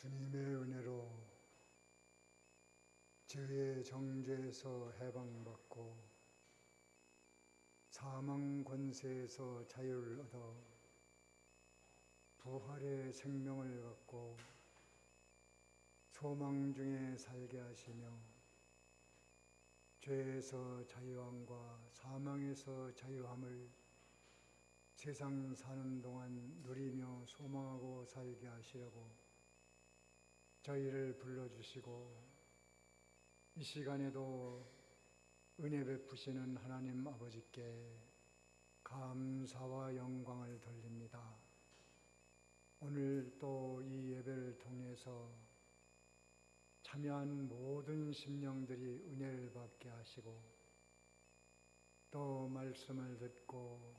주님의 은혜로 죄의 정죄에서 해방받고 사망 권세에서 자유를 얻어 부활의 생명을 갖고 소망 중에 살게 하시며 죄에서 자유함과 사망에서 자유함을 세상 사는 동안 누리며 소망하고 살게 하시려고 저희를 불러주시고 이 시간에도 은혜 베푸시는 하나님 아버지께 감사와 영광을 돌립니다. 오늘 또 이 예배를 통해서 참여한 모든 심령들이 은혜를 받게 하시고 또 말씀을 듣고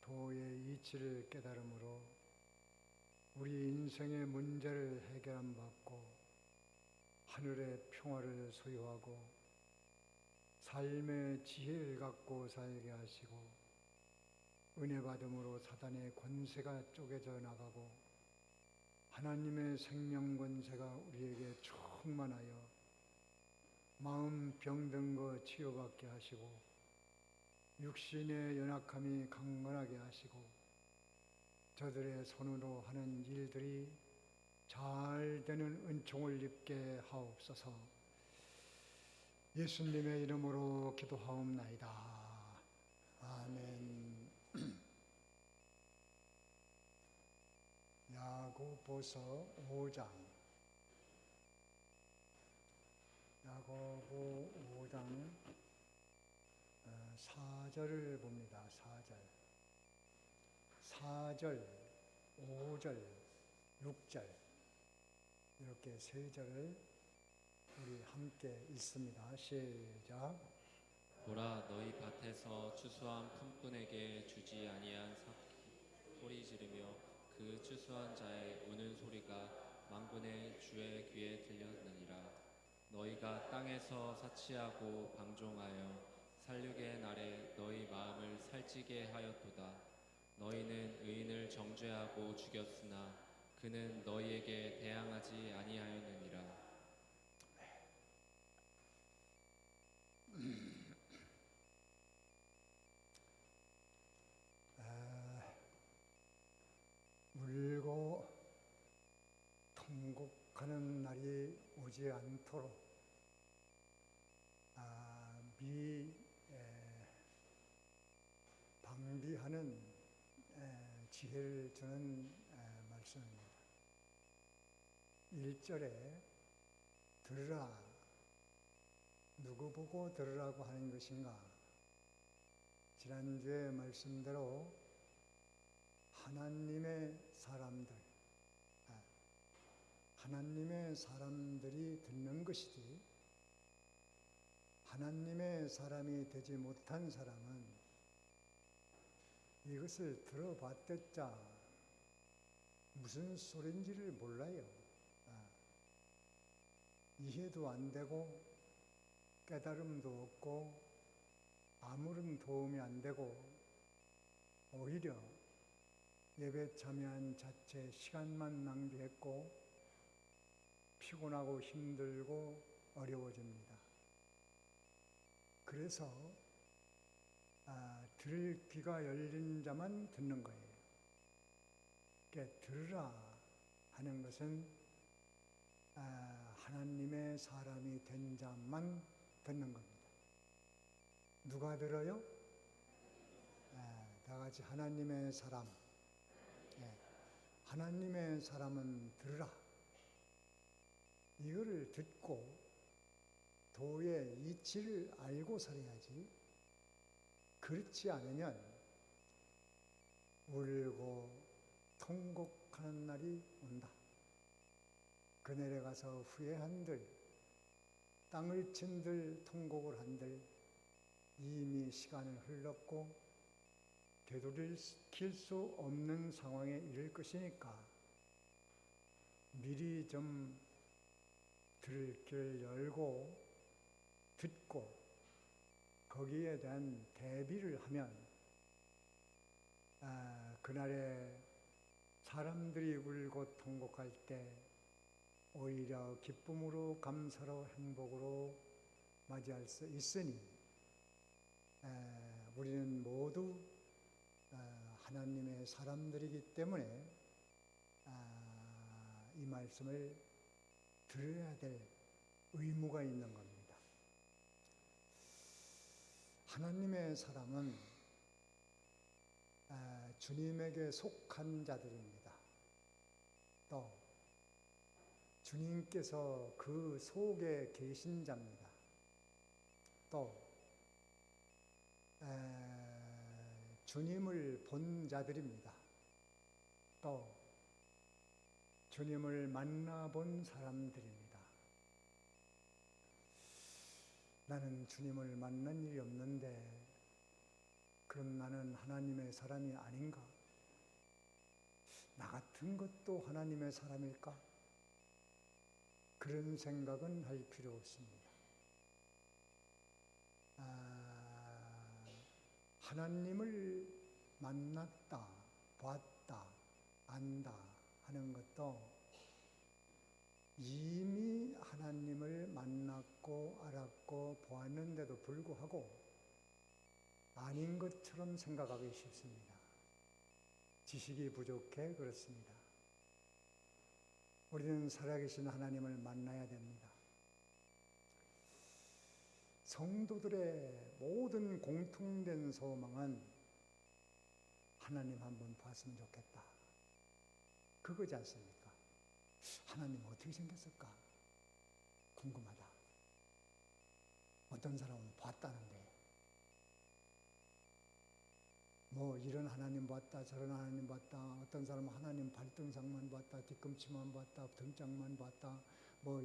도의 이치를 깨달음으로 우리 인생의 문제를 해결함 받고 하늘의 평화를 소유하고 삶의 지혜를 갖고 살게 하시고 은혜 받음으로 사단의 권세가 쪼개져 나가고 하나님의 생명 권세가 우리에게 충만하여 마음 병든 거 치유받게 하시고 육신의 연약함이 강건하게 하시고 저들의 손으로 하는 일들이 잘 되는 은총을 입게 하옵소서. 예수님의 이름으로 기도하옵나이다. 아멘. 야고보서 5장 야고보 5장 4절을 봅니다. 4절, 5절, 6절 이렇게 세 절을 우리 함께 읽습니다. 시작. 보라, 너희 밭에서 추수한 품꾼에게 주지 아니한 소리 지르며 그 추수한 자의 우는 소리가 만군의 주의 귀에 들렸느니라. 너희가 땅에서 사치하고 방종하여 살육의 날에 너희 마음을 살찌게 하였도다. 너희는 의인을 정죄하고 죽였으나 그는 너희에게 대항하지 아니하였느니라. 울고 통곡하는 날이 오지 않도록 방비하는 지혜를 주는 말씀입니다. 1절에 들으라. 누구 보고 들으라고 하는 것인가? 지난주에 말씀대로 하나님의 사람들이 듣는 것이지 하나님의 사람이 되지 못한 사람은 이것을 들어봤댔자 무슨 소린지를 몰라요. 이해도 안 되고 깨달음도 없고 아무런 도움이 안 되고 오히려 예배 참여한 자체 시간만 낭비했고 피곤하고 힘들고 어려워집니다. 그래서 들을 귀가 열린 자만 듣는 거예요. 그러니까 들으라 하는 것은 하나님의 사람이 된 자만 듣는 겁니다. 누가 들어요? 다 같이 하나님의 사람. 하나님의 사람은 들으라. 이거를 듣고 도의 이치를 알고 살아야지. 그렇지 않으면 울고 통곡하는 날이 온다. 그늘에 가서 후회한들, 땅을 친들 통곡을 한들 이미 시간을 흘렀고 되돌릴 수 없는 상황에 이를 것이니까 미리 좀 들을 길을 열고 듣고 거기에 대한 대비를 하면 그날에 사람들이 울고 통곡할 때 오히려 기쁨으로 감사로 행복으로 맞이할 수 있으니 우리는 모두 하나님의 사람들이기 때문에 이 말씀을 들어야 될 의무가 있는 겁니다. 하나님의 사람은 주님에게 속한 자들입니다. 또 주님께서 그 속에 계신 자입니다. 또 주님을 본 자들입니다. 또 주님을 만나본 사람들입니다. 나는 주님을 만난 일이 없는데 그럼 나는 하나님의 사람이 아닌가? 나 같은 것도 하나님의 사람일까? 그런 생각은 할 필요 없습니다. 하나님을 만났다, 봤다, 안다 하는 것도 이미 하나님을 만났고 알았고 보았는데도 불구하고 아닌 것처럼 생각하기 쉽습니다. 지식이 부족해 그렇습니다. 우리는 살아계신 하나님을 만나야 됩니다. 성도들의 모든 공통된 소망은 하나님 한번 봤으면 좋겠다. 그거지 않습니까? 하나님 어떻게 생겼을까? 궁금하다. 어떤 사람은 봤다는데 뭐 이런 하나님 봤다 저런 하나님 봤다 어떤 사람은 하나님 발등상만 봤다 뒤꿈치만 봤다 등짝만 봤다 뭐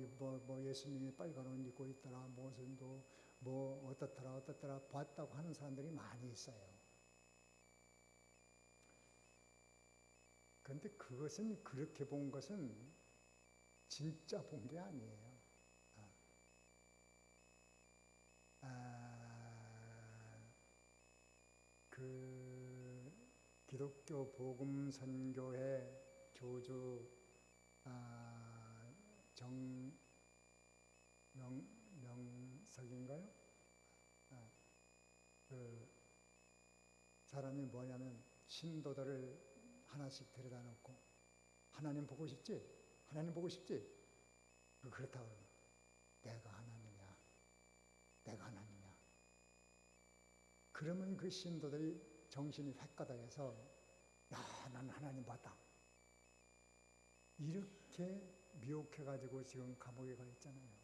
예수님이 빨간 옷 입고 있더라 무슨도 뭐 어떻더라 봤다고 하는 사람들이 많이 있어요. 그런데 그것은 그렇게 본 것은 진짜 본 게 아니에요. 그 기독교 복음 선교회 교주 정명석인가요? 그 사람이 뭐냐면 신도들을 하나씩 데려다 놓고 하나님 보고 싶지? 하나님 보고 싶지? 그렇다고 그러면 내가 하나님이야. 내가 하나님이야. 그러면 그 신도들이 정신이 획가닥해서 난 하나님 봤다. 이렇게 미혹해가지고 지금 감옥에 가 있잖아요.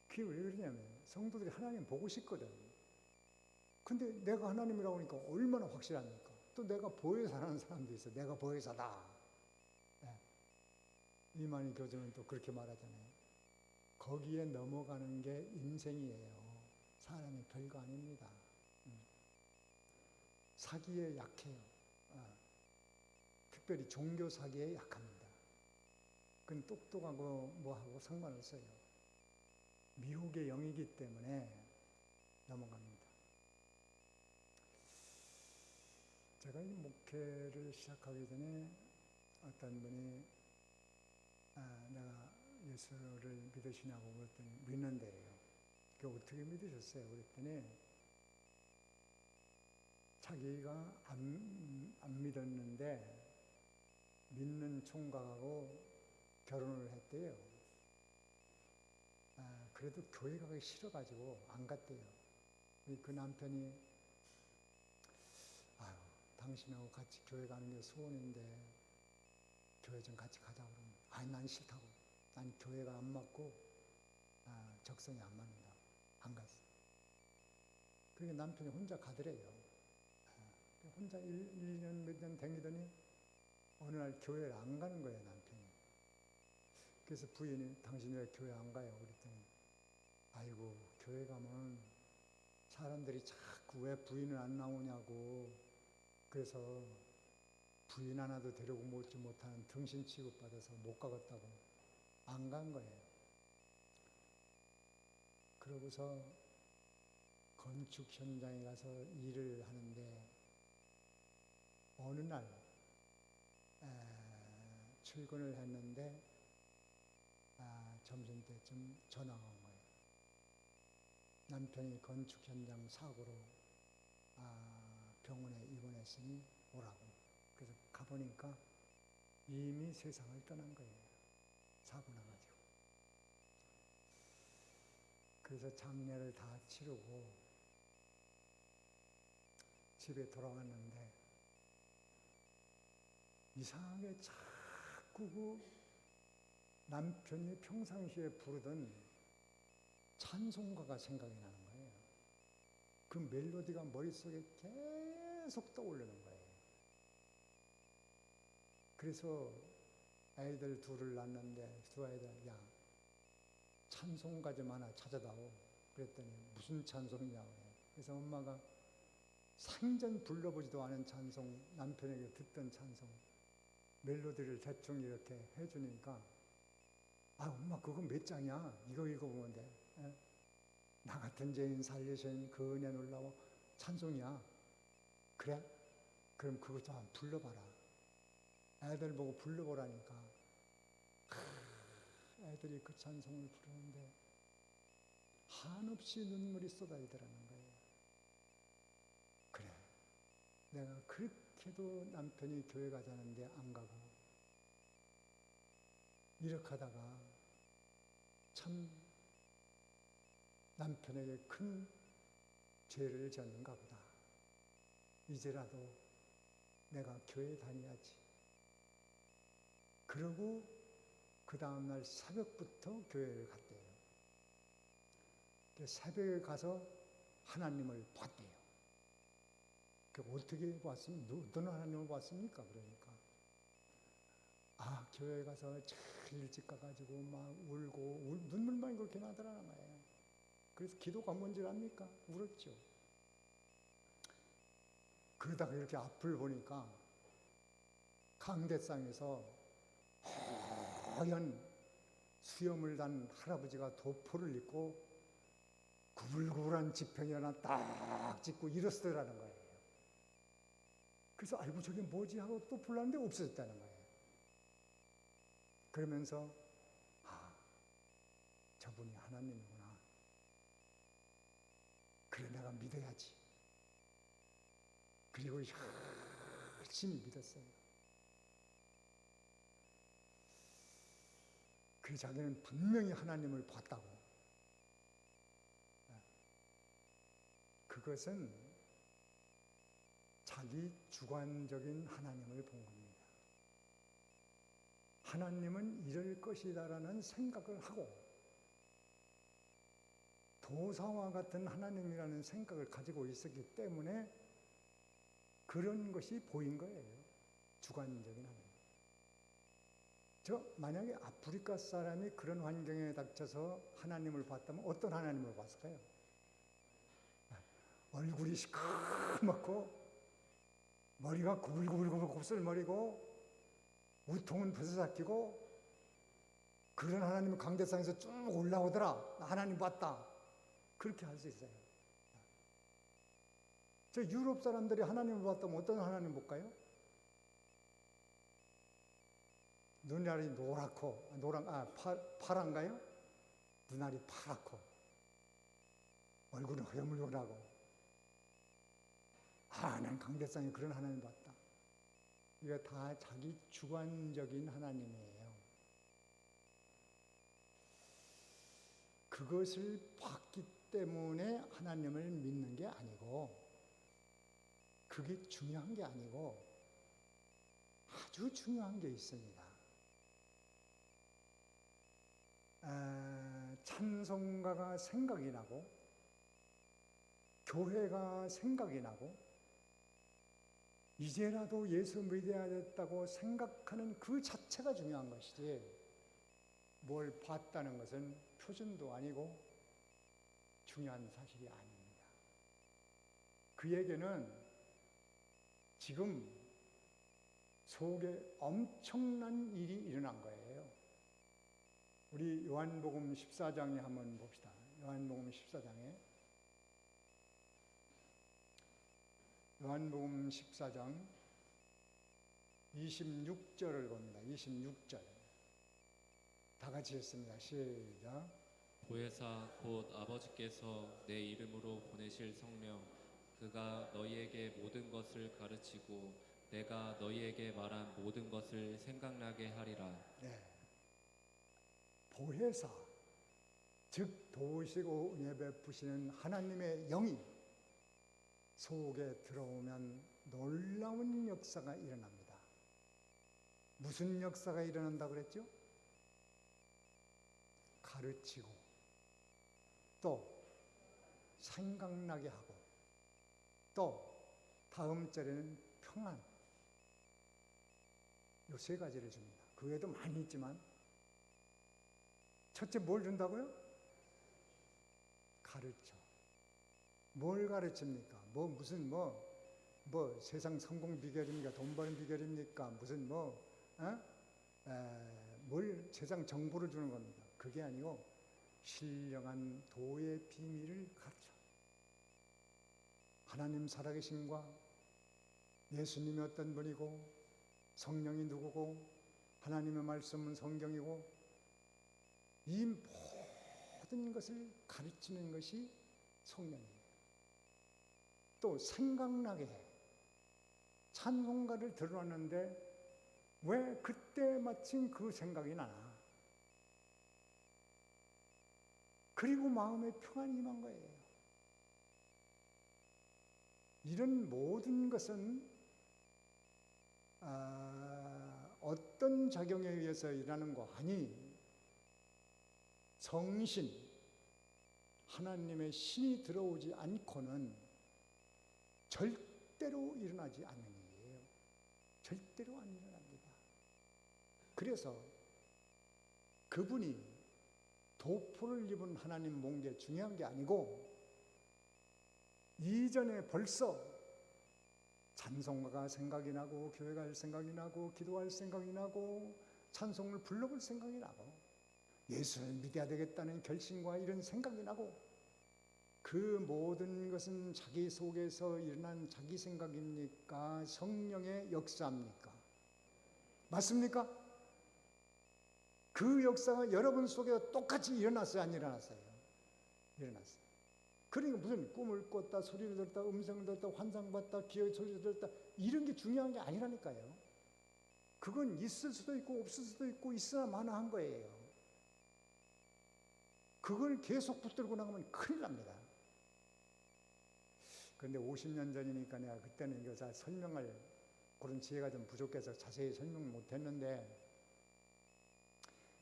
그게 왜 그러냐면 성도들이 하나님 보고 싶거든. 근데 내가 하나님이라고 하니까 얼마나 확실합니까? 또 내가 보혜사 하는 사람도 있어. 내가 보혜사다. 이만희 교수는 또 그렇게 말하잖아요. 거기에 넘어가는 게 인생이에요. 사람이 별거 아닙니다. 사기에 약해요. 특별히 종교 사기에 약합니다. 그건 똑똑하고 뭐하고 상관없어요. 미혹의 영이기 때문에 넘어갑니다. 제가 이 목회를 시작하기 전에 어떤 분이 내가 예수를 믿으시냐고 그랬더니 믿는데요. 그 어떻게 믿으셨어요? 그랬더니 자기가 안 믿었는데 믿는 총각하고 결혼을 했대요. 그래도 교회 가기 싫어가지고 안 갔대요. 그 남편이 당신하고 같이 교회 가는 게 소원인데 교회 좀 같이 가자 그러면 난 싫다고. 난 교회가 안 맞고 적성이 안 맞는다. 안 갔어. 그게 남편이 혼자 가더래요. 혼자 1년 몇 년 다니더니 어느 날 교회를 안 가는 거예요, 남편이. 그래서 부인이 당신 왜 교회 안 가요? 그랬더니 아이고 교회 가면 사람들이 자꾸 왜 부인은 안 나오냐고 그래서 부인 하나도 데리고 오지 못하는 등신 취급받아서 못 가겠다고 안 간 거예요. 그러고서 건축 현장에 가서 일을 하는데 어느 날 출근을 했는데 점심때쯤 전화가 온 거예요. 남편이 건축 현장 사고로 병원에 입원했으니 오라고. 그래서 가보니까 이미 세상을 떠난 거예요. 사고 나가지고. 그래서 장례를 다 치르고 집에 돌아왔는데 이상하게 자꾸 그 남편이 평상시에 부르던 찬송가가 생각이 나는 거예요. 그 멜로디가 머릿속에 계속 떠오르는 거예요. 그래서 아이들 둘을 낳았는데 두 아이들, 야, 찬송가 좀 하나 찾아다오. 그랬더니 무슨 찬송이냐고 해요. 그래서 엄마가 생전 불러보지도 않은 찬송, 남편에게 듣던 찬송, 멜로디를 대충 이렇게 해주니까 엄마 그거 몇 장이야? 이거 읽어보면 돼. 에? 나 같은 죄인 살리신 그 은혜 놀라워 찬송이야. 그래? 그럼 그거 좀 한번 불러봐라. 애들 보고 불러보라니까 애들이 그 찬송을 부르는데 한없이 눈물이 쏟아지더라는 거예요. 그래, 내가 그렇게도 남편이 교회 가자는데 안 가고 이렇게 하다가 참 남편에게 큰 죄를 졌는가 보다. 이제라도 내가 교회 다녀야지. 그러고 그 다음날 새벽부터 교회를 갔대요. 새벽에 가서 하나님을 봤대요. 어떻게 봤습니까? 어떤 하나님을 봤습니까? 그러니까 교회에 가서 제일 일찍 가가지고 막 울고 눈물만 그렇게 나더라는 거예요. 그래서 기도가 뭔지 압니까? 울었죠. 그러다가 이렇게 앞을 보니까 강대상에서 하얀 수염을 단 할아버지가 도포를 입고 구불구불한 지팡이 하나 딱 짚고 일어서더라는 거예요. 그래서 아이고 저게 뭐지 하고 또 불렀는데 없어졌다는 거예요. 그러면서 저분이 하나님이구나. 그래 내가 믿어야지. 그리고 열심히 믿었어요. 그 자기는 분명히 하나님을 봤다고. 그것은 자기 주관적인 하나님을 본 겁니다. 하나님은 이럴 것이다라는 생각을 하고 도사와 같은 하나님이라는 생각을 가지고 있었기 때문에 그런 것이 보인 거예요. 주관적인 하나님. 만약에 아프리카 사람이 그런 환경에 닥쳐서 하나님을 봤다면 어떤 하나님을 봤을까요? 얼굴이 시커멓고 머리가 구불구불구불 곱슬머리고 우통은 벗어삭히고 그런 하나님은 강대상에서 쭉 올라오더라. 하나님 봤다. 그렇게 할 수 있어요. 유럽 사람들이 하나님을 봤다면 어떤 하나님 볼까요? 눈알이 노랗고 파란가요? 눈알이 파랗고 얼굴은 허여물건하고 난 강대상에 그런 하나님 봤다. 이거 다 자기 주관적인 하나님이에요. 그것을 봤기 때문에 하나님을 믿는 게 아니고 그게 중요한 게 아니고 아주 중요한 게 있습니다. 찬송가가 생각이 나고 교회가 생각이 나고 이제라도 예수 믿어야겠다고 생각하는 그 자체가 중요한 것이지 뭘 봤다는 것은 표준도 아니고 중요한 사실이 아닙니다. 그에게는 지금 속에 엄청난 일이 일어난 거예요. 우리 요한복음 14장에 한번 봅시다. 요한복음 14장에 요한복음 14장 26절을 봅니다. 26절. 다 같이 읽습니다. 시작. 보혜사 곧 아버지께서 내 이름으로 보내실 성령 그가 너희에게 모든 것을 가르치고 내가 너희에게 말한 모든 것을 생각나게 하리라. 네. 보혜사, 즉 도우시고 은혜 베푸시는 하나님의 영이 속에 들어오면 놀라운 역사가 일어납니다. 무슨 역사가 일어난다 그랬죠? 가르치고 또 생각나게 하고 또 다음 절에는 평안, 이 세 가지를 줍니다. 그 외에도 많이 있지만 첫째 뭘 준다고요? 가르쳐. 뭘 가르칩니까? 무슨 세상 성공 비결입니까? 돈 버는 비결입니까? 무슨 뭘 세상 정보를 주는 겁니다. 그게 아니고 신령한 도의 비밀을 가르쳐. 하나님 살아계신과 예수님이 어떤 분이고 성령이 누구고 하나님의 말씀은 성경이고 이 모든 것을 가르치는 것이 성령이에요. 또 생각나게 해. 찬송가를 들어왔는데 왜 그때 마침 그 생각이 나나? 그리고 마음에 평안이 임한 거예요. 이런 모든 것은 어떤 작용에 의해서 일하는 거 아니, 성신, 하나님의 신이 들어오지 않고는 절대로 일어나지 않는 일이에요. 절대로 안 일어납니다. 그래서 그분이 도포를 입은 하나님 본 게 중요한 게 아니고 이전에 벌써 찬송가가 생각이 나고 교회 갈 생각이 나고 기도할 생각이 나고 찬송을 불러볼 생각이 나고 예수를 믿어야 되겠다는 결심과 이런 생각이 나고 그 모든 것은 자기 속에서 일어난 자기 생각입니까? 성령의 역사입니까? 맞습니까? 그 역사가 여러분 속에 똑같이 일어났어요? 안 일어났어요? 일어났어요. 그러니까 무슨 꿈을 꿨다, 소리를 들었다, 음성을 들었다, 환상 봤다, 기어의 소리를 들었다 이런 게 중요한 게 아니라니까요. 그건 있을 수도 있고 없을 수도 있고 있으나 마나 한 거예요. 그걸 계속 붙들고 나가면 큰일 납니다. 그런데 50년 전이니까 내가 그때는 이거 잘 설명을 그런 지혜가 좀 부족해서 자세히 설명 못했는데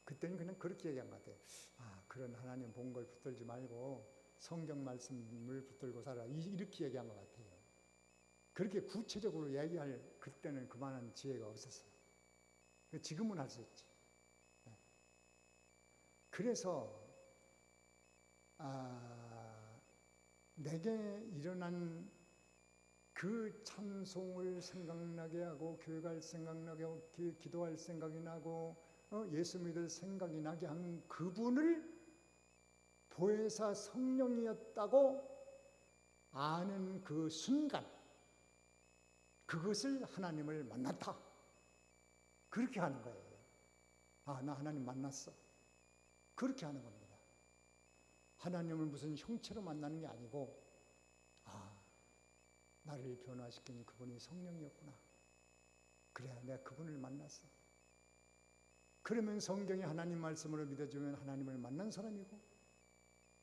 그때는 그냥 그렇게 얘기한 것 같아요. 그런 하나님 본 걸 붙들지 말고 성경 말씀을 붙들고 살아. 이렇게 얘기한 것 같아요. 그렇게 구체적으로 얘기할 그때는 그만한 지혜가 없었어요. 지금은 할 수 있지. 그래서 내게 일어난 그 찬송을 생각나게 하고 교회 갈 생각나게 하고 기도할 생각이 나고 예수 믿을 생각이 나게 한 그분을 보혜사 성령이었다고 아는 그 순간 그것을 하나님을 만났다. 그렇게 하는 거예요. 나 하나님 만났어. 그렇게 하는 겁니다. 하나님을 무슨 형체로 만나는 게 아니고 나를 변화시킨 그분이 성령이었구나. 그래야 내가 그분을 만났어. 그러면 성경이 하나님 말씀으로 믿어주면 하나님을 만난 사람이고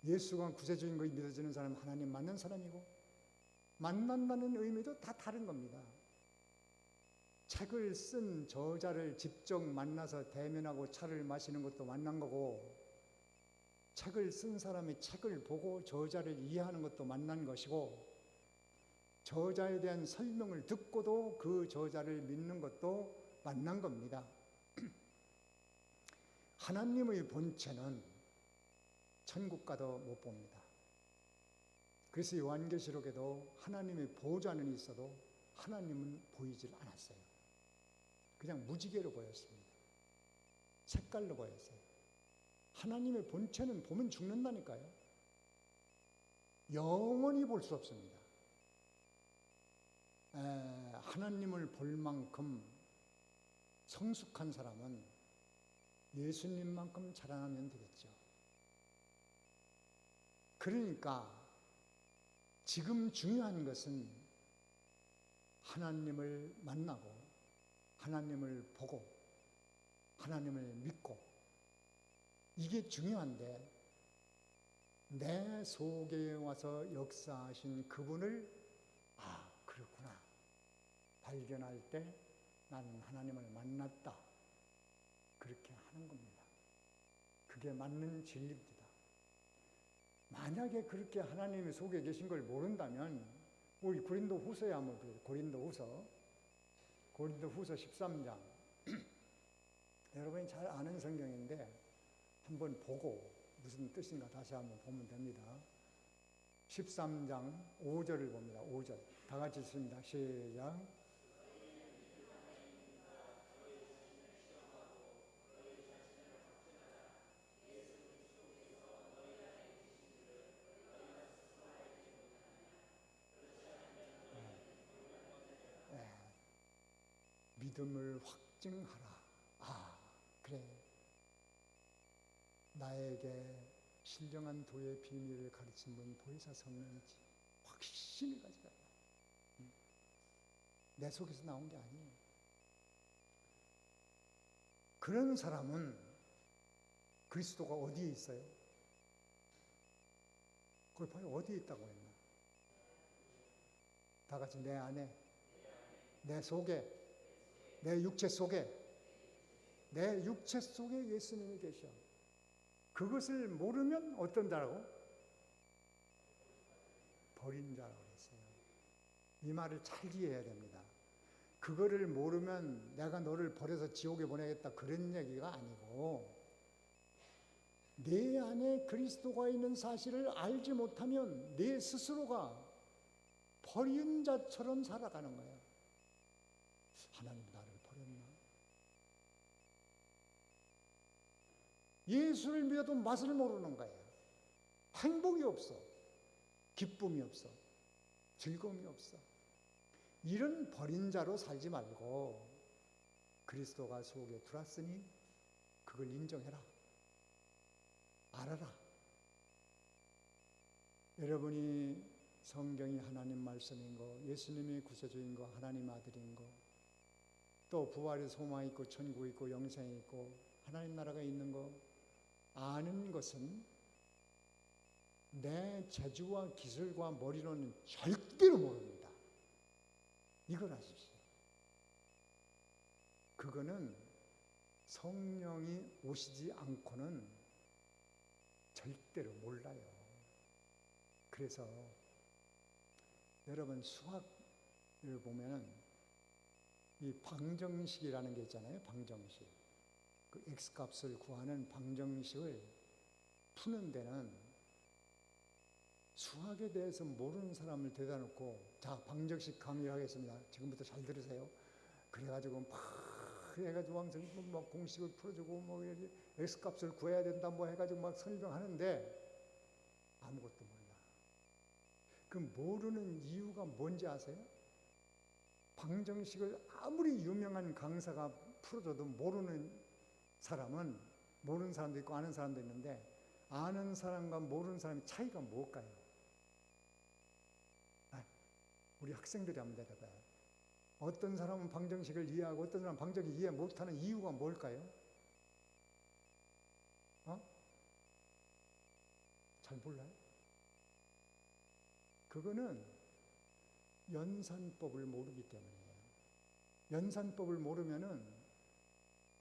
예수가 구세주인 거 믿어지는 사람은 하나님 만난 사람이고 만난다는 의미도 다 다른 겁니다. 책을 쓴 저자를 직접 만나서 대면하고 차를 마시는 것도 만난 거고 책을 쓴 사람이 책을 보고 저자를 이해하는 것도 만난 것이고 저자에 대한 설명을 듣고도 그 저자를 믿는 것도 만난 겁니다. 하나님의 본체는 천국 가도 못 봅니다. 그래서 요한계시록에도 하나님의 보좌는 있어도 하나님은 보이질 않았어요. 그냥 무지개로 보였습니다. 색깔로 보였어요. 하나님의 본체는 보면 죽는다니까요. 영원히 볼 수 없습니다. 하나님을 볼 만큼 성숙한 사람은 예수님만큼 자라나면 되겠죠. 그러니까 지금 중요한 것은 하나님을 만나고 하나님을 보고 하나님을 믿고 이게 중요한데 내 속에 와서 역사하신 그분을 그렇구나 발견할 때 나는 하나님을 만났다 그렇게 하는 겁니다. 그게 맞는 진리입니다. 만약에 그렇게 하나님의 속에 계신 걸 모른다면 우리 고린도후서에 한번 보세요. 고린도후서 13장 여러분이 잘 아는 성경인데 한번 보고 무슨 뜻인가 다시 한번 보면 됩니다. 13장 5절을 봅니다. 5절 다 같이 읽습니다. 시작. 믿음을 확증하라. 그래. 나에게 신령한 도의 비밀을 가르친 분 보혜사 성령이지. 확신을 가져라. 내 속에서 나온 게 아니에요. 그런 사람은 그리스도가 어디에 있어요? 그걸 봐요. 어디에 있다고 했나? 다 같이 내 안에, 내 속에, 내 육체 속에, 내 육체 속에 예수님이 계셔. 그것을 모르면 어떤 자라고? 버린 자라고 했어요. 이 말을 잘 이해해야 됩니다. 그거를 모르면 내가 너를 버려서 지옥에 보내겠다 그런 얘기가 아니고 내 안에 그리스도가 있는 사실을 알지 못하면 내 스스로가 버린 자처럼 살아가는 거예요. 하나님 나를 버렸나? 예수를 믿어도 맛을 모르는 거예요. 행복이 없어. 기쁨이 없어. 즐거움이 없어. 이런 버린 자로 살지 말고 그리스도가 속에 들어왔으니 그걸 인정해라. 알아라. 여러분이 성경이 하나님 말씀인 거, 예수님이 구세주인 거, 하나님 아들인 거, 또 부활의 소망이 있고 천국이 있고 영생이 있고 하나님 나라가 있는 거 아는 것은 내 재주와 기술과 머리로는 절대로 모릅니다. 이걸 아십시오. 그거는 성령이 오시지 않고는 절대로 몰라요. 그래서 여러분 수학을 보면은 이 방정식이라는 게 있잖아요. 방정식. 그 x값을 구하는 방정식을 푸는 데는 수학에 대해서 모르는 사람을 대다 놓고 자 방정식 강의를 하겠습니다. 지금부터 잘 들으세요. 그래가지고 막 해가지고 막 공식을 풀어주고 뭐 x값을 구해야 된다 뭐 해가지고 막 설명하는데 아무것도 몰라. 그 모르는 이유가 뭔지 아세요? 방정식을 아무리 유명한 강사가 풀어줘도 모르는 사람은 모르는 사람도 있고 아는 사람도 있는데 아는 사람과 모르는 사람의 차이가 뭘까요? 우리 학생들이 한번 대답해요. 어떤 사람은 방정식을 이해하고 어떤 사람은 방정식 이해 못하는 이유가 뭘까요? 잘 몰라요? 그거는 연산법을 모르기 때문이에요. 연산법을 모르면은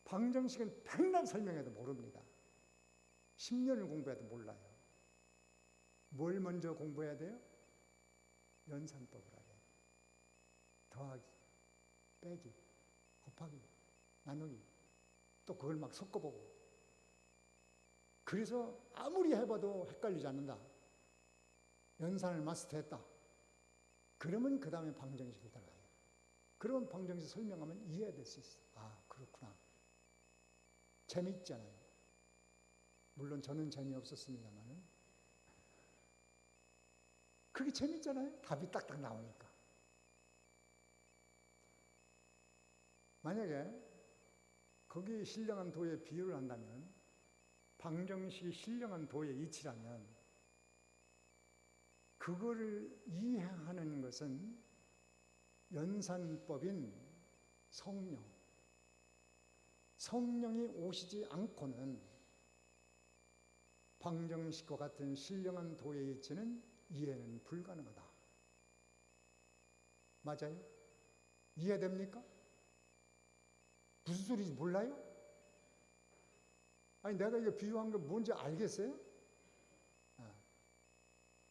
방정식은 백날 설명해도 모릅니다. 10년을 공부해도 몰라요. 뭘 먼저 공부해야 돼요? 연산법을 알아야 돼요. 더하기, 빼기, 곱하기, 나누기, 또 그걸 막 섞어보고. 그래서 아무리 해봐도 헷갈리지 않는다. 연산을 마스터했다. 그러면 그 다음에 방정식을 들어가요. 그러면 방정식 설명하면 이해될 수 있어. 그렇구나. 재미있잖아요. 물론 저는 재미없었습니다만 그게 재밌잖아요. 답이 딱딱 나오니까. 만약에 거기 신령한 도에 비유를 한다면, 방정식이 신령한 도의 이치라면 그거를 이해하는 것은 연산법인 성령, 성령이 오시지 않고는 방정식과 같은 신령한 도의 이치는 이해는 불가능하다. 맞아요? 이해됩니까? 무슨 소리인지 몰라요? 아니, 내가 이거 비유한 게 뭔지 알겠어요?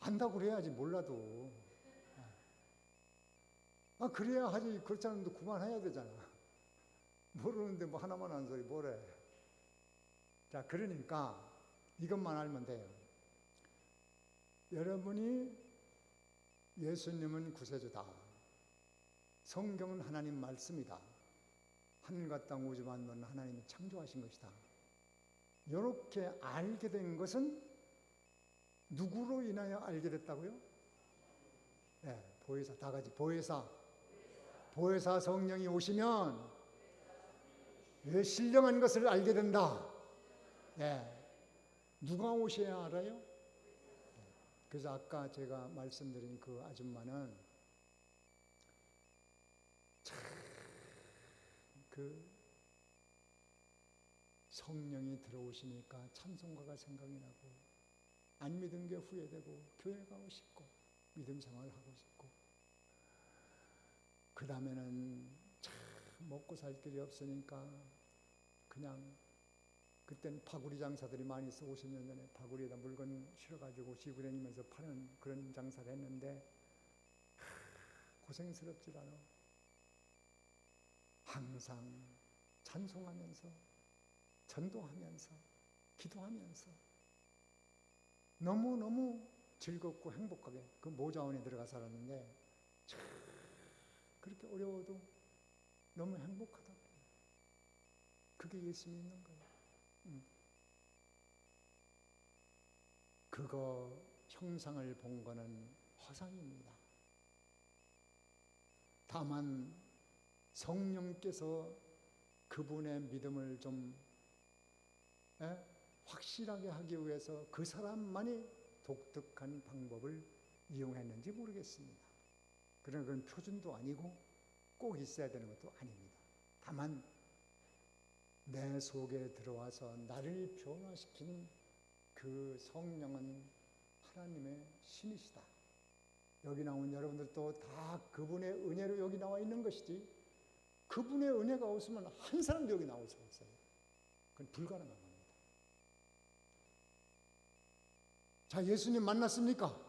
안다고 그래야지, 몰라도. 그래야 하지. 그렇지 않으면 그만해야 되잖아. 모르는데 뭐 하나만 하는 소리 뭐래. 자, 그러니까 이것만 알면 돼요. 여러분이 예수님은 구세주다. 성경은 하나님 말씀이다. 하늘과 땅 우주 만물은 하나님이 창조하신 것이다. 이렇게 알게 된 것은 누구로 인하여 알게 됐다고요? 네, 보혜사, 다 같이 보혜사. 보혜사 성령이 오시면 왜 신령한 것을 알게 된다. 네. 누가 오셔야 알아요? 그래서 아까 제가 말씀드린 그 아줌마는 참 그 성령이 들어오시니까 찬송가가 생각이 나고, 안 믿은 게 후회되고, 교회 가고 싶고, 믿음 생활을 하고 싶고, 그 다음에는 참 먹고 살 길이 없으니까 그냥, 그때는 파구리 장사들이 많이 있어. 50년 전에 파구리에다 물건 실어가지고 지고 다니면서 파는 그런 장사를 했는데 고생스럽질 않아. 항상 찬송하면서, 전도하면서, 기도하면서 너무너무 즐겁고 행복하게 그 모자원에 들어가 살았는데, 참 그렇게 어려워도 너무 행복하다고. 그게 예수 믿는 거예요. 그거 형상을 본 거는 허상입니다. 다만 성령께서 그분의 믿음을 좀 확실하게 하기 위해서 그 사람만이 독특한 방법을 이용했는지 모르겠습니다. 그러나 그건 표준도 아니고 꼭 있어야 되는 것도 아닙니다. 다만 내 속에 들어와서 나를 변화시키는 그 성령은 하나님의 신이시다. 여기 나온 여러분들도 다 그분의 은혜로 여기 나와 있는 것이지, 그분의 은혜가 없으면 한 사람도 여기 나올 수가 없어요. 그건 불가능한 겁니다. 자, 예수님 만났습니까?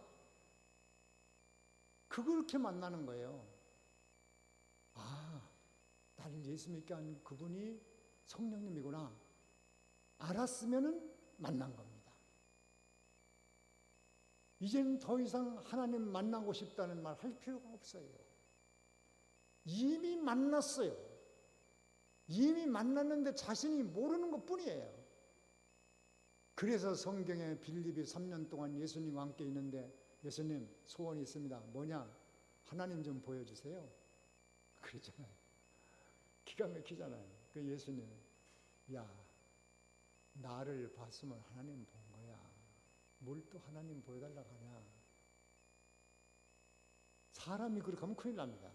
그렇게 만나는 거예요. 나를 예수 믿게 한 그분이 성령님이구나 알았으면은 만난 겁니다. 이제는 더 이상 하나님 만나고 싶다는 말 할 필요가 없어요. 이미 만났어요. 이미 만났는데 자신이 모르는 것 뿐이에요. 그래서 성경에 빌립이 3년 동안 예수님과 함께 있는데, 예수님 소원이 있습니다. 뭐냐? 하나님 좀 보여주세요. 그러잖아요. 기가 막히잖아요. 그 예수님, 야, 나를 봤으면 하나님 본 거야. 뭘 또 하나님 보여달라고 하냐. 사람이 그렇게 하면 큰일 납니다.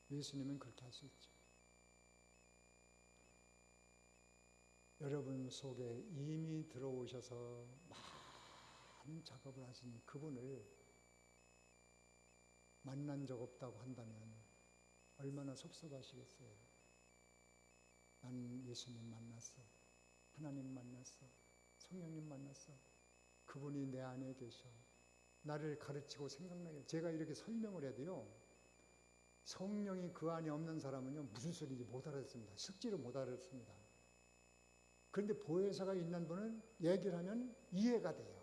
예수님은 그렇게 할 수 있죠. 여러분 속에 이미 들어오셔서 많은 작업을 하신 그분을 만난 적 없다고 한다면 얼마나 섭섭하시겠어요. 난 예수님 만났어. 하나님 만났어. 성령님 만났어. 그분이 내 안에 계셔. 나를 가르치고 생각나게. 제가 이렇게 설명을 해도요, 성령이 그 안에 없는 사람은요, 무슨 소리인지 못 알아듣습니다. 숙지를 못 알아듣습니다. 그런데 보혜사가 있는 분은 얘기를 하면 이해가 돼요.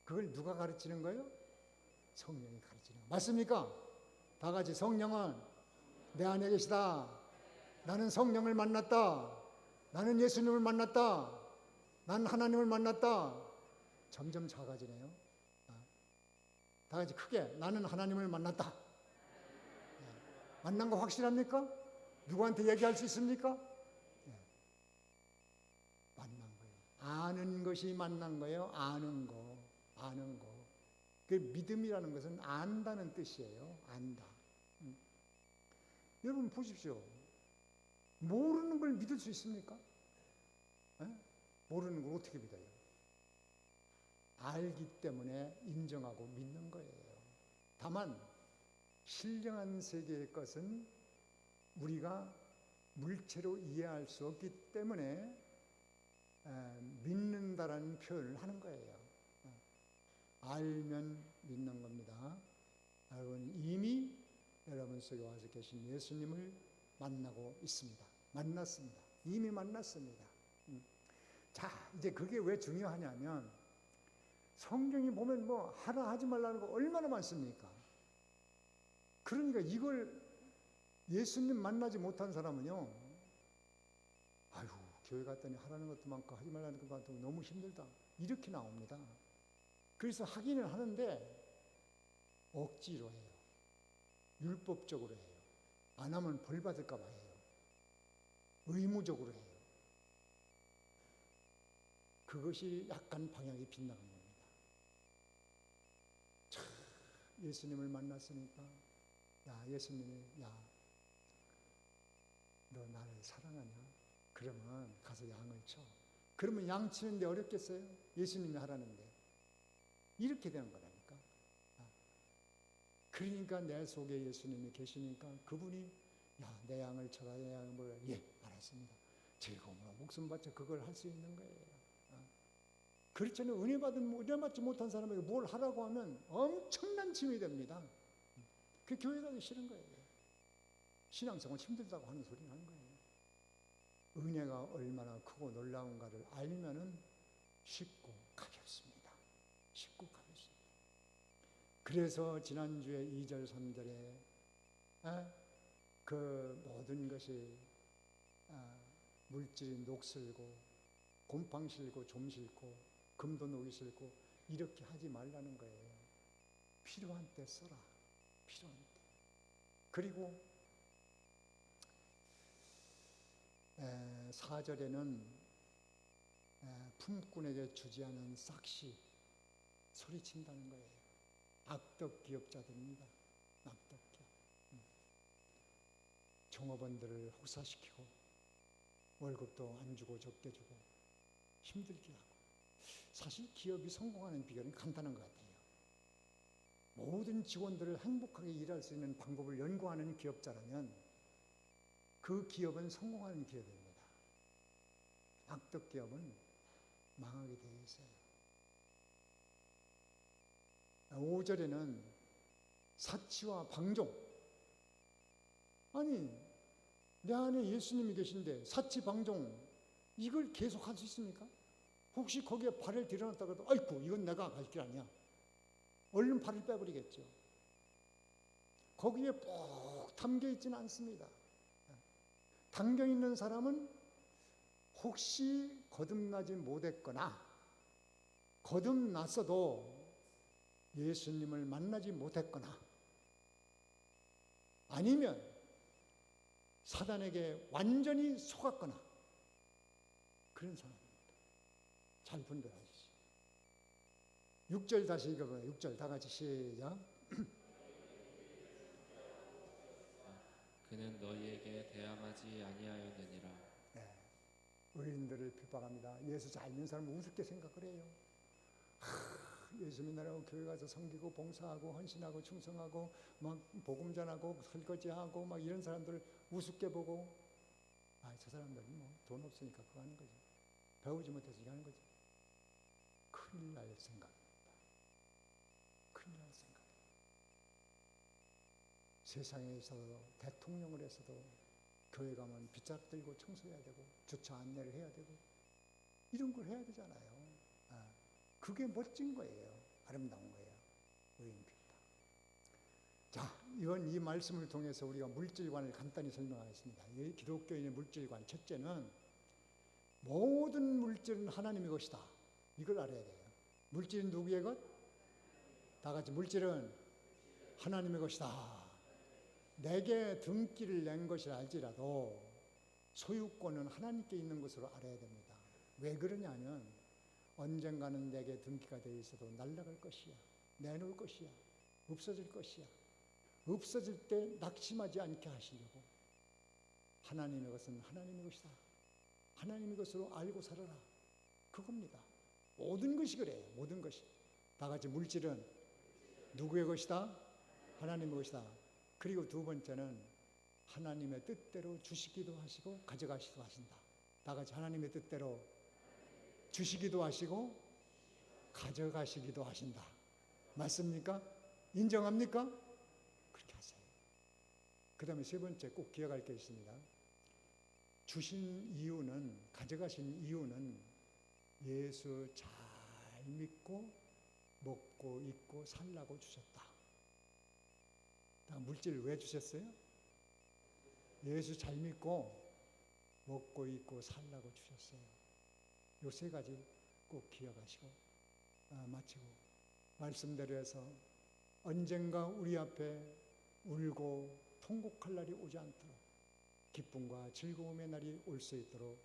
그걸 누가 가르치는 거예요? 성령이 가르치는 거예요. 맞습니까? 다 같이 성령은 내 안에 계시다. 나는 성령을 만났다. 나는 예수님을 만났다. 난 하나님을 만났다. 점점 작아지네요. 다 같이 크게 나는 하나님을 만났다. 만난 거 확실합니까? 누구한테 얘기할 수 있습니까? 아는 것이 만난 거예요. 아는 거. 아는 거. 그 믿음이라는 것은 안다는 뜻이에요. 안다. 여러분 보십시오. 모르는 걸 믿을 수 있습니까? 에? 모르는 걸 어떻게 믿어요? 알기 때문에 인정하고 믿는 거예요. 다만 신령한 세계의 것은 우리가 물체로 이해할 수 없기 때문에 믿는다라는 표현을 하는 거예요. 알면 믿는 겁니다. 여러분 이미 여러분 속에 와서 계신 예수님을 만나고 있습니다. 만났습니다. 이미 만났습니다. 자, 이제 그게 왜 중요하냐면 성경이 보면 뭐 하라 하지 말라는 거 얼마나 많습니까? 그러니까 이걸 예수님 만나지 못한 사람은요, 아유, 교회 갔더니 하라는 것도 많고 하지 말라는 것도 많고 너무 힘들다. 이렇게 나옵니다. 그래서 하기는 하는데 억지로 해요. 율법적으로 해요. 안 하면 벌 받을까 봐 해요. 의무적으로 해요. 그것이 약간 방향이 빗나간 겁니다. 참, 예수님을 만났으니까, 야, 예수님이, 야, 너 나를 사랑하냐? 그러면 가서 양을 쳐. 그러면 양 치는데 어렵겠어요? 예수님이 하라는데. 이렇게 되는 거라니까. 그러니까 내 속에 예수님이 계시니까 그분이, 야, 내 양을 쳐라, 내 양을 뭐라. 예, 알았습니다. 즐거움으로 목숨 바쳐 그걸 할 수 있는 거예요. 그렇잖아요. 은혜 받지 못한 사람에게 뭘 하라고 하면 엄청난 짐이 됩니다. 그 교회 가기 싫은 거예요. 신앙생활 힘들다고 하는 소리는 하는 거예요. 은혜가 얼마나 크고 놀라운가를 알면은 쉽고 가볍습니다. 쉽고 가볍습니다. 그래서 지난주에 2절 3절에 그 모든 것이 물질이 녹슬고 곰팡 실고 좀 실고 금도 녹이 슬고 이렇게 하지 말라는 거예요. 필요한 때 써라. 필요한 때. 그리고 4절에는 품꾼에게 주지 않은 싹시 소리친다는 거예요. 악덕 기업자들입니다. 악덕 기업. 종업원들을 혹사시키고 월급도 안 주고 적게 주고 힘들게 하고. 사실 기업이 성공하는 비결은 간단한 것 같아요. 모든 직원들을 행복하게 일할 수 있는 방법을 연구하는 기업자라면 그 기업은 성공하는 기업입니다. 악덕 기업은 망하게 되어 있어요. 5절에는 사치와 방종. 아니, 내 안에 예수님이 계신데 사치, 방종 이걸 계속 할 수 있습니까? 혹시 거기에 발을 들여놨다가도 아이고 이건 내가 갈 길 아니야. 얼른 발을 빼버리겠죠. 거기에 푹 담겨 있지는 않습니다. 담겨 있는 사람은 혹시 거듭나지 못했거나 거듭났어도 예수님을 만나지 못했거나 아니면 사단에게 완전히 속았거나 그런 사람. 잘 분별하시죠. 6절 다시 읽어봐요. 6절 다 같이 시작. 그는 너희에게 대항하지 아니하였느니라. 네. 의인들을 비방합니다. 예수 잘 믿는 사람은 우습게 생각을 해요. 예수 믿느라고 교회 가서 섬기고 봉사하고 헌신하고 충성하고 막 복음 전하고 설거지하고 막 이런 사람들을 우습게 보고 저 사람들은 뭐 돈 없으니까 그거 하는 거지. 배우지 못해서 이거 하는 거지. 큰일 날 생각입니다. 큰일 날 생각. 세상에서 대통령을 해서도 교회 가면 빗자루 들고 청소해야 되고 주차 안내를 해야 되고 이런 걸 해야 되잖아요. 그게 멋진 거예요. 아름다운 거예요. 의인비다. 자, 이번 이 말씀을 통해서 우리가 물질관을 간단히 설명하겠습니다. 이 기독교인의 물질관 첫째는 모든 물질은 하나님의 것이다. 이걸 알아야 돼요. 물질은 누구의 것? 다 같이 물질은 하나님의 것이다. 내게 등기를 낸 것이라 할지라도 소유권은 하나님께 있는 것으로 알아야 됩니다. 왜 그러냐면 언젠가는 내게 등기가 되어 있어도 날아갈 것이야. 내놓을 것이야. 없어질 것이야. 없어질 때 낙심하지 않게 하시려고 하나님의 것은 하나님의 것이다. 하나님의 것으로 알고 살아라. 그겁니다. 모든 것이 그래요. 모든 것이. 다 같이 물질은 누구의 것이다? 하나님의 것이다. 그리고 두 번째는 하나님의 뜻대로 주시기도 하시고 가져가시기도 하신다. 다 같이 하나님의 뜻대로 주시기도 하시고 가져가시기도 하신다. 맞습니까? 인정합니까? 그렇게 하세요. 그 다음에 세 번째 꼭 기억할 게 있습니다. 주신 이유는, 가져가신 이유는 예수 잘 믿고 먹고 입고 살라고 주셨다. 물질을 왜 주셨어요? 예수 잘 믿고 먹고 입고 살라고 주셨어요. 요 세 가지 꼭 기억하시고 마치고 말씀대로 해서 언젠가 우리 앞에 울고 통곡할 날이 오지 않도록 기쁨과 즐거움의 날이 올 수 있도록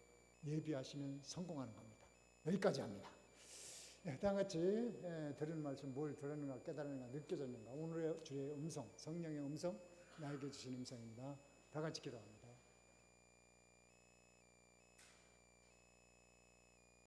예비하시면 성공하는 겁니다. 여기까지 합니다. 네, 다 같이 들은 말씀 뭘 들었는가 깨달았는가 느껴졌는가 오늘의 주의 음성 성령의 음성 나에게 주신 음성입니다. 다 같이 기도합니다.